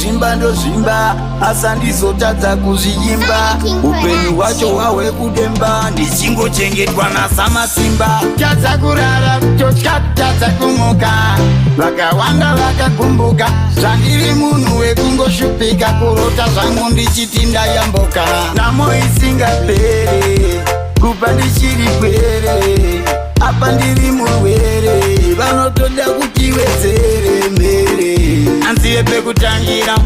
kuzvimba ndozvimba asa ndizotadza kuzviyimba upenyu wacho wawe kudemba ndichingochengetwa nasamasimba tadza kurara kutotya tadza kumuka vakawanda vakakumbuka zvandiri munhu wekungoshupika kurota zvangu ndichiti ndayamboka namo isingapere kupa ndichiri kwere apa ndiri murwere vanotoda kuti wedzere mbere anzive pekutangira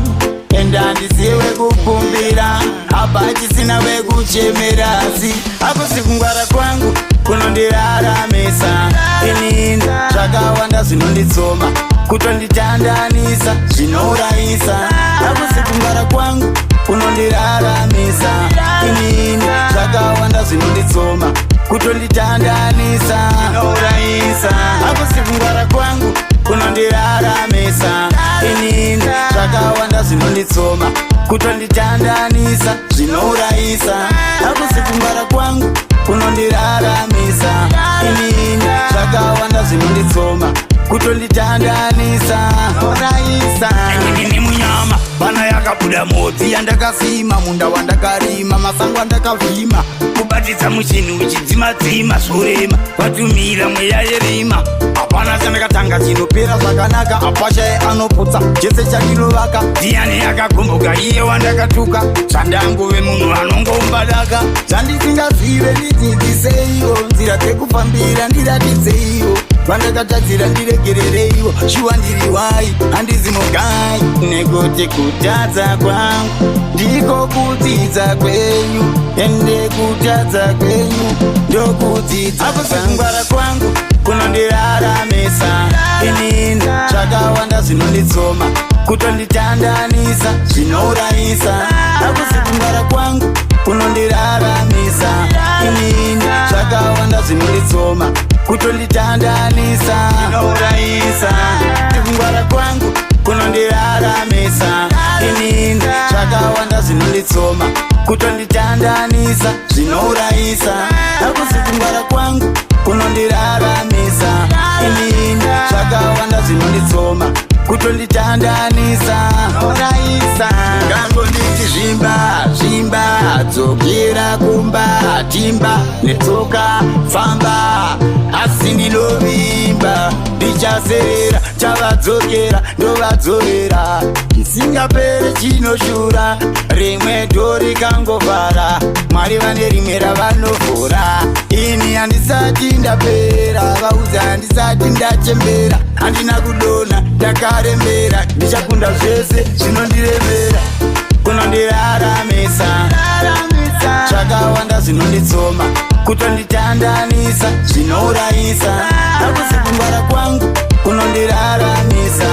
enda handisiye wekukumbira apa achisina wekuchemera asi akosi kungwara kwangu kunondiraramisa inini zvakawanda zvinonditsoma kutonditandanisa zvinourayisa akosi kungwara kwangu kunondiraramisa inini zvakawanda zvinonditsoma kutonditandanisa zvinourayisa akosi kungwara kwangu kunondiraramisa inini zvakawanda zvinonditsoma kutonditandanisa zvinourayisa akosi kungwara kwangu kunondiraramisa inini zvakawanda zvinonditsoma kutonditandanisa urayisa inini munyama bana yakabuda mhodzi yandakasima munda wandakarima masango andakavhima kubatidza muchini uchidzima-dzima zvorema vatumira mweya yerima hapana chandakatanga chinopera zvakanaka hapashai anoputsa chese chandinovaka ndiani akagomboka iye wandakatuka zvandangove munhu anongoumbadaka zvandisingazive ndidzidziseiwo nzira dzekufambira ndiratidzeio vandakatadzira ndiregerereiwo shuwa ndiri wai handizi mugai nekuti kutadza kwangu ndiko kudzidza kwenyu ende kutadza kwenyu ndokudzidza akuzvangwara kwangu kunondiraramisa inini zvakawanda zvinonditsoma kutonditandanisa zvinourayisa akuzvangwara kwangu kunondiraramisa inini zvakawanda zvinonditsoma kutonditandanisa zvinourayisa kungwara kwangu kunondiraramisa inini zvakawanda zvinonditsoma kutonditandanisa zvinourayisa akusi kungwara kwangu kunondiraramisa inini zvakawanda zvinonditsoma kutonditandanisa urayisa ngangonditi zvimba dzokera kumba timba netsoka famba asi ndinovimba ndichazerera chavadzokera ndovadzorera isingapere chinoshura rimwe dori kangovhara mwari vane rimwe ravanovhura ini handisati ndapera vaudza handisati ndachembera handina kudonha ndakarembera ndichakunda zvese zvinondiremera kunondiraramisa zvakawanda zvinonditsoma kutonditandanisa zvinourayisa akusi kungwara kwangu kunondiraramisa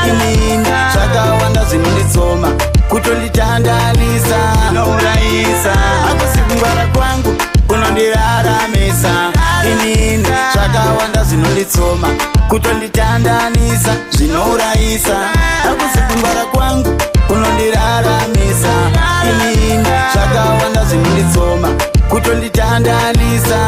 inini zvakawanda zvinonditsoma kutonditandanisa zvinourayisa akusi kungwara kwangu kunondiraramisa inini zvakawanda zvinonditsoma kutonditandanisa zvinourayisa akusi kungwara kwangu kunondiraramisa inini zvakawanda zvinonditsoma kutonditandanisa